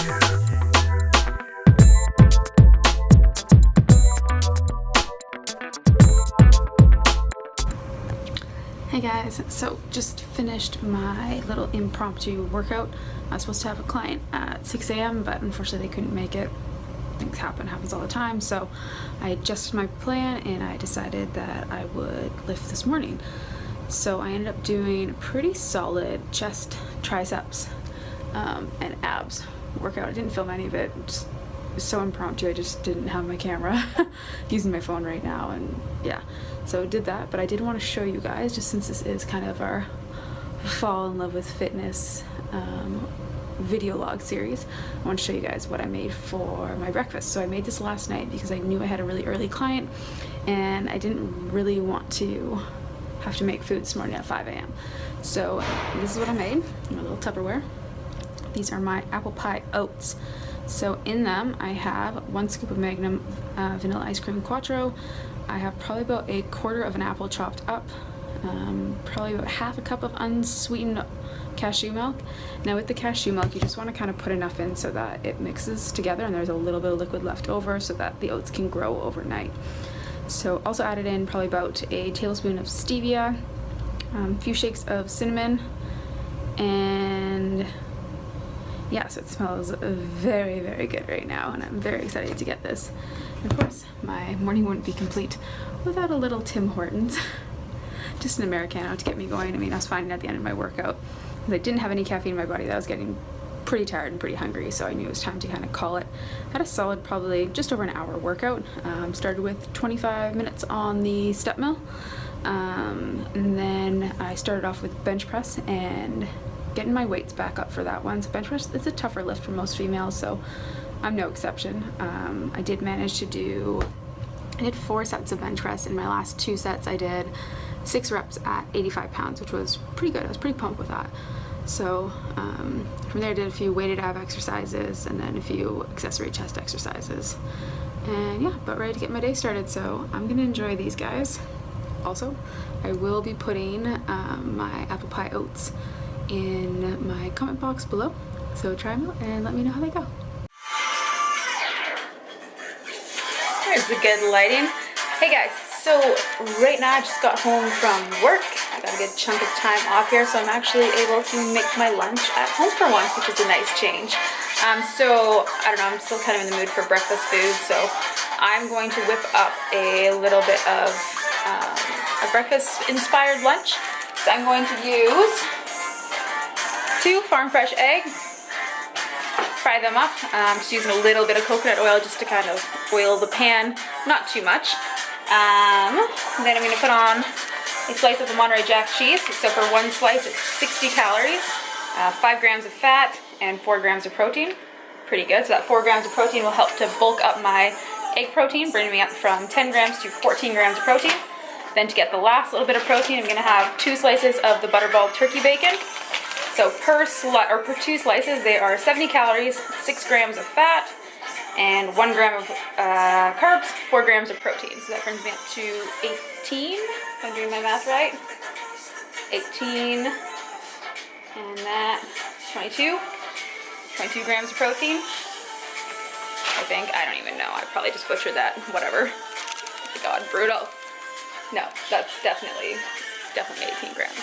Hey guys, so just finished my little impromptu workout. I was supposed to have a client at 6 a.m. but unfortunately they couldn't make it. Things happens all the time, so I adjusted my plan and I decided that I would lift this morning. So I ended up doing a pretty solid chest, triceps, and abs workout. I didn't film any of it, just it was so impromptu. I just didn't have my camera using my phone right now, and yeah, so did that. But I did want to show you guys, just since this is kind of our fall in love with fitness video log series, I want to show you guys what I made for my breakfast. So I made this last night because I knew I had a really early client and I didn't really want to have to make food this morning at 5 a.m. So this is what I made in my little Tupperware. These are my apple pie oats. So in them I have 1 scoop of Magnum vanilla ice cream Quattro. I have probably about 1/4 of an apple chopped up, probably about 1/2 cup of unsweetened cashew milk. Now with the cashew milk, you just want to kind of put enough in so that it mixes together and there's a little bit of liquid left over so that the oats can grow overnight. So also added in probably about a tablespoon of stevia, a few shakes of cinnamon, and yeah, so it smells very, very good right now, and I'm very excited to get this. And of course, my morning wouldn't be complete without a little Tim Hortons. Just an Americano to get me going. I mean, I was finding at the end of my workout, I didn't have any caffeine in my body, that I was getting pretty tired and pretty hungry, so I knew it was time to kind of call it. I had a solid, probably just over an hour workout. Started with 25 minutes on the step mill, and then I started off with bench press and getting my weights back up for that one. So bench press, it's a tougher lift for most females, so I'm no exception. I did manage to do, I did 4 sets of bench press. In my last 2 sets I did 6 reps at 85 pounds, which was pretty good. I was pretty pumped with that. So from there I did a few weighted ab exercises and then a few accessory chest exercises. And yeah, but ready to get my day started, so I'm gonna enjoy these guys. Also, I will be putting my apple pie oats in my comment box below, so try them out and let me know how they go. There's the good lighting. Hey guys, so right now I just got home from work. I got a good chunk of time off here, so I'm actually able to make my lunch at home for once, which is a nice change. So I don't know, I'm still kind of in the mood for breakfast food, so I'm going to whip up a little bit of a breakfast inspired lunch. So I'm going to use 2 farm fresh eggs, fry them up. Just using a little bit of coconut oil just to kind of oil the pan, not too much. Then I'm going to put on a slice of the Monterey Jack cheese. So for 1 slice it's 60 calories, 5 grams of fat, and 4 grams of protein. Pretty good. So that 4 grams of protein will help to bulk up my egg protein, bringing me up from 10 grams to 14 grams of protein. Then to get the last little bit of protein, I'm going to have 2 slices of the butterball turkey bacon. So per 2 slices, they are 70 calories, 6 grams of fat, and 1 gram of carbs, 4 grams of protein. So that brings me up to 18, if I'm doing my math right. 18, and that 22 grams of protein, I think. I don't even know. I probably just butchered that. Whatever. Oh my God, brutal. No, that's definitely 18 grams.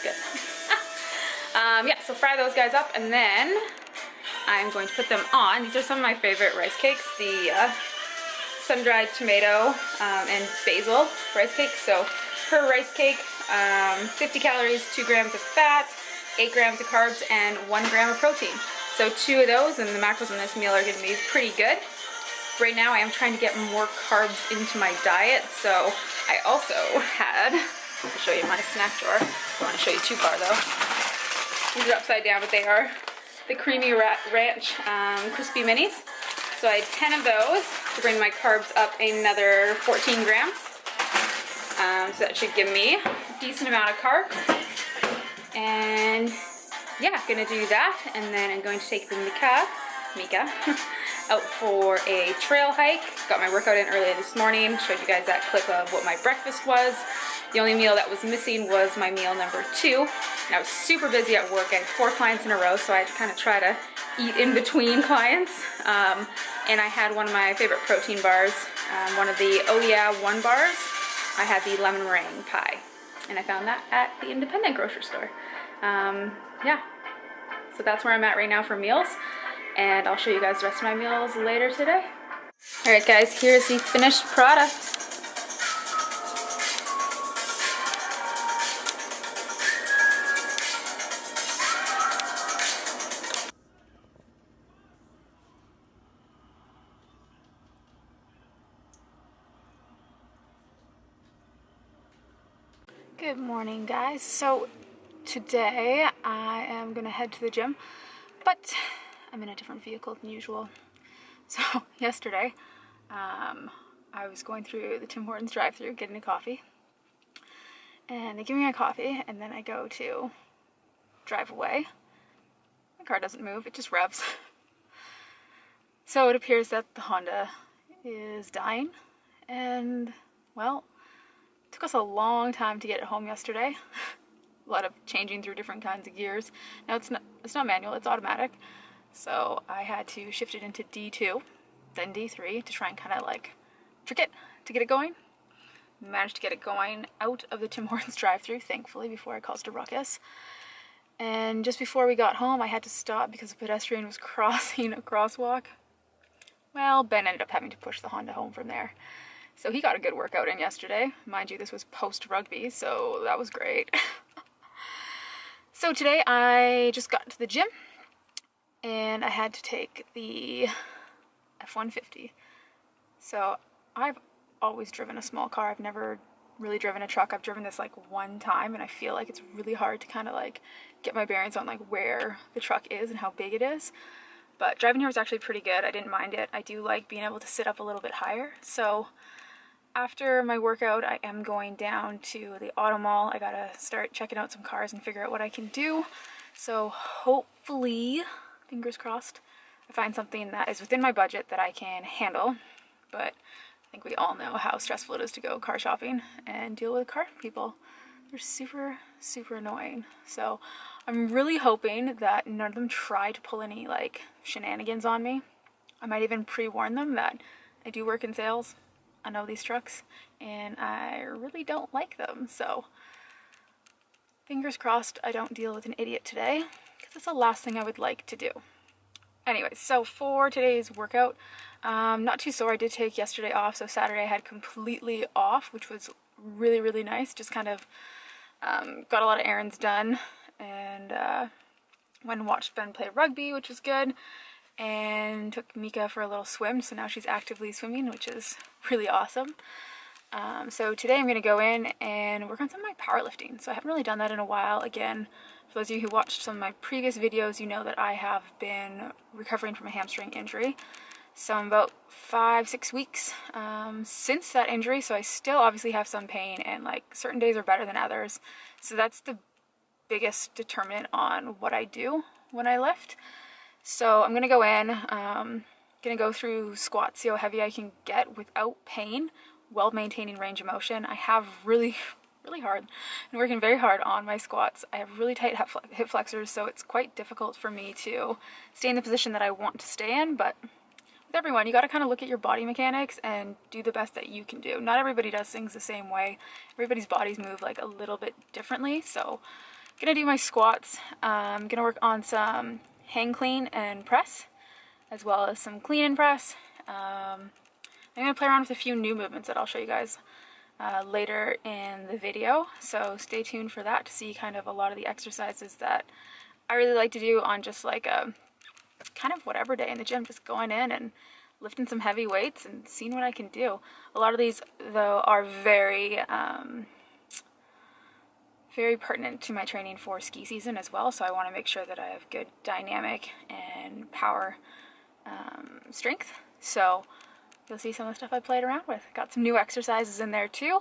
Good. Yeah, so fry those guys up, and then I'm going to put them on. These are some of my favorite rice cakes, the sun-dried tomato and basil rice cakes. So per rice cake, 50 calories, 2 grams of fat, 8 grams of carbs, and 1 gram of protein. So 2 of those, and the macros in this meal are going to be pretty good. Right now I am trying to get more carbs into my diet, so I also had, I'll show you my snack drawer. I don't want to show you too far though. These are upside down, but they are the Creamy Ranch Crispy Minis. So I had 10 of those to bring my carbs up another 14 grams. So that should give me a decent amount of carbs. And yeah, gonna do that. And then I'm going to take the maca Mika, out for a trail hike. Got my workout in earlier this morning. Showed you guys that clip of what my breakfast was. The only meal that was missing was my meal number 2. And I was super busy at work. I had 4 clients in a row, so I had to kind of try to eat in between clients. And I had one of my favorite protein bars, one of the Oh Yeah 1 bars. I had the lemon meringue pie, and I found that at the independent grocery store. Yeah, so that's where I'm at right now for meals, and I'll show you guys the rest of my meals later today. All right, guys, here's the finished product. Good morning, guys. So today I am gonna head to the gym, but I'm in a different vehicle than usual. So yesterday I was going through the Tim Hortons drive-thru getting a coffee, and they give me a coffee, and then I go to drive away. My car doesn't move, it just revs. So it appears that the Honda is dying, and well, it took us a long time to get it home yesterday. A lot of changing through different kinds of gears. Now it's not manual, it's automatic. So I had to shift it into D2, then D3 to try and kind of like trick it to get it going. Managed to get it going out of the Tim Hortons drive-thru, thankfully, before I caused a ruckus. And just before we got home, I had to stop because a pedestrian was crossing a crosswalk. Well, Ben ended up having to push the Honda home from there. So he got a good workout in yesterday. Mind you, this was post-rugby, so that was great. So today I just got to the gym, and I had to take the F-150. So I've always driven a small car. I've never really driven a truck. I've driven this like 1 time, and I feel like it's really hard to kind of like get my bearings on like where the truck is and how big it is. But driving here was actually pretty good. I didn't mind it. I do like being able to sit up a little bit higher. So after my workout, I am going down to the auto mall. I gotta start checking out some cars and figure out what I can do. So hopefully, fingers crossed, I find something that is within my budget that I can handle. But I think we all know how stressful it is to go car shopping and deal with car people. They're super, super annoying. So I'm really hoping that none of them try to pull any like shenanigans on me. I might even pre-warn them that I do work in sales. I know these trucks, and I really don't like them, so fingers crossed I don't deal with an idiot today, because that's the last thing I would like to do. Anyways, so for today's workout, not too sore. I did take yesterday off, so Saturday I had completely off, which was really, really nice. Just kind of got a lot of errands done, and went and watched Ben play rugby, which was good. And took Mika for a little swim, so now she's actively swimming, which is really awesome. So today I'm going to go in and work on some of my powerlifting. So I haven't really done that in a while. Again, for those of you who watched some of my previous videos, you know that I have been recovering from a hamstring injury. So I'm about 5-6 weeks since that injury, so I still obviously have some pain, and like certain days are better than others. So that's the biggest determinant on what I do when I lift. So I'm going to go in, going to go through squats, see how heavy I can get without pain while maintaining range of motion. I have really hard, and working very hard on my squats. I have really tight hip flexors, so it's quite difficult for me to stay in the position that I want to stay in. But with everyone, you got to kind of look at your body mechanics and do the best that you can do. Not everybody does things the same way. Everybody's bodies move like a little bit differently. So I'm going to do my squats. I'm going to work on some hang clean and press, as well as some clean and press. I'm going to play around with a few new movements that I'll show you guys later in the video, so stay tuned for that to see kind of a lot of the exercises that I really like to do on just like a kind of whatever day in the gym, just going in and lifting some heavy weights and seeing what I can do. A lot of these though are very pertinent to my training for ski season as well, so I want to make sure that I have good dynamic and power strength. So you'll see some of the stuff I played around with. Got some new exercises in there too,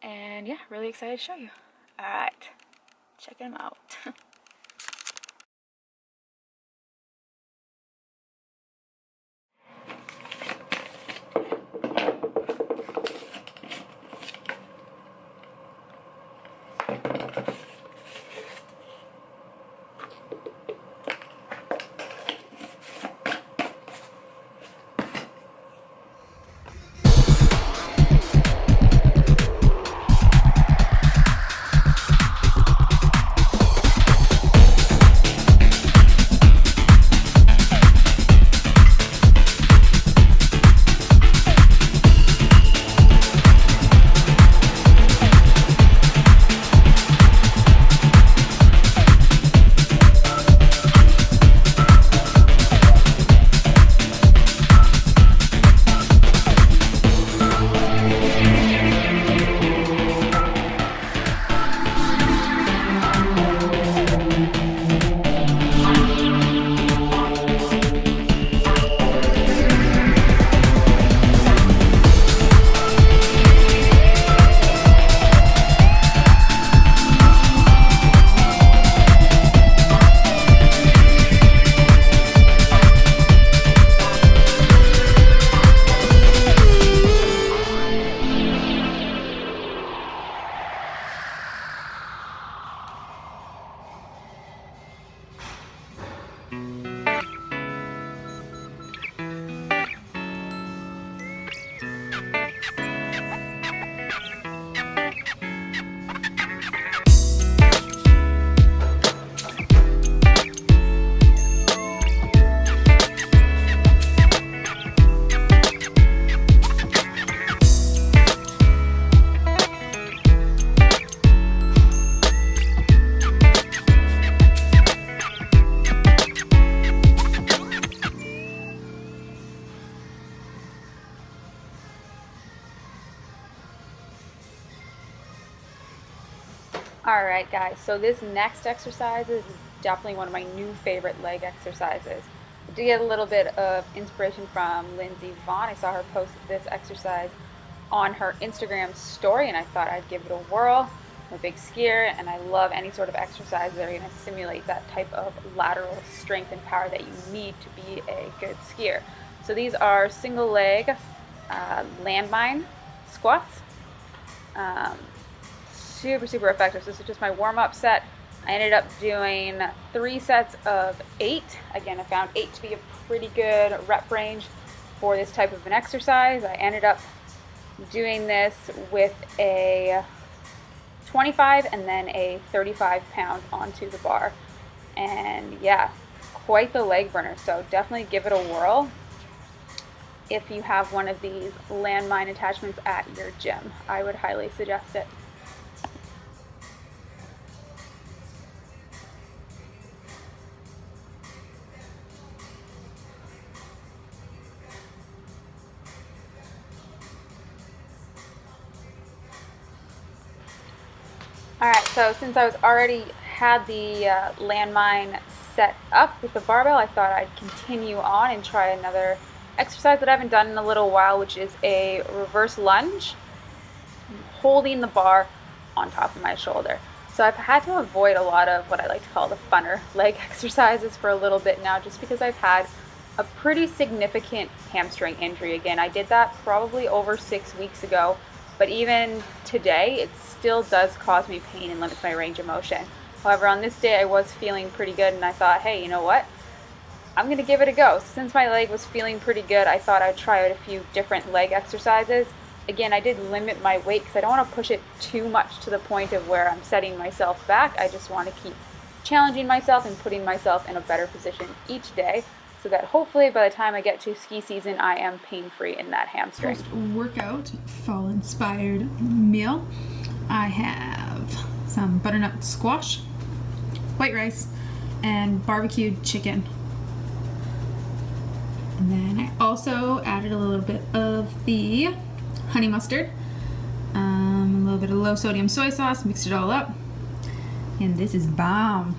and yeah, really excited to show you. Alright, check them out. All right, guys, so this next exercise is definitely one of my new favorite leg exercises. I did get a little bit of inspiration from Lindsay Vaughn. I saw her post this exercise on her Instagram story, and I thought I'd give it a whirl. I'm a big skier, and I love any sort of exercise that are going to simulate that type of lateral strength and power that you need to be a good skier. So these are single leg landmine squats. Super effective. So this is just my warm-up set. I ended up doing 3 sets of 8. Again, I found 8 to be a pretty good rep range for this type of an exercise. I ended up doing this with a 25 and then a 35 pound onto the bar. And yeah, quite the leg burner. So definitely give it a whirl if you have one of these landmine attachments at your gym. I would highly suggest it. Alright, so since I was already had the landmine set up with the barbell, I thought I'd continue on and try another exercise that I haven't done in a little while, which is a reverse lunge, holding the bar on top of my shoulder. So I've had to avoid a lot of what I like to call the funner leg exercises for a little bit now, just because I've had a pretty significant hamstring injury. Again, I did that probably over 6 weeks ago. But even today, it still does cause me pain and limits my range of motion. However, on this day, I was feeling pretty good, and I thought, hey, you know what? I'm going to give it a go. Since my leg was feeling pretty good, I thought I'd try out a few different leg exercises. Again, I did limit my weight because I don't want to push it too much to the point of where I'm setting myself back. I just want to keep challenging myself and putting myself in a better position each day, so that hopefully by the time I get to ski season, I am pain-free in that hamstring. Post-workout, fall-inspired meal. I have some butternut squash, white rice, and barbecued chicken. And then I also added a little bit of the honey mustard, a little bit of low-sodium soy sauce, mixed it all up, and this is bomb.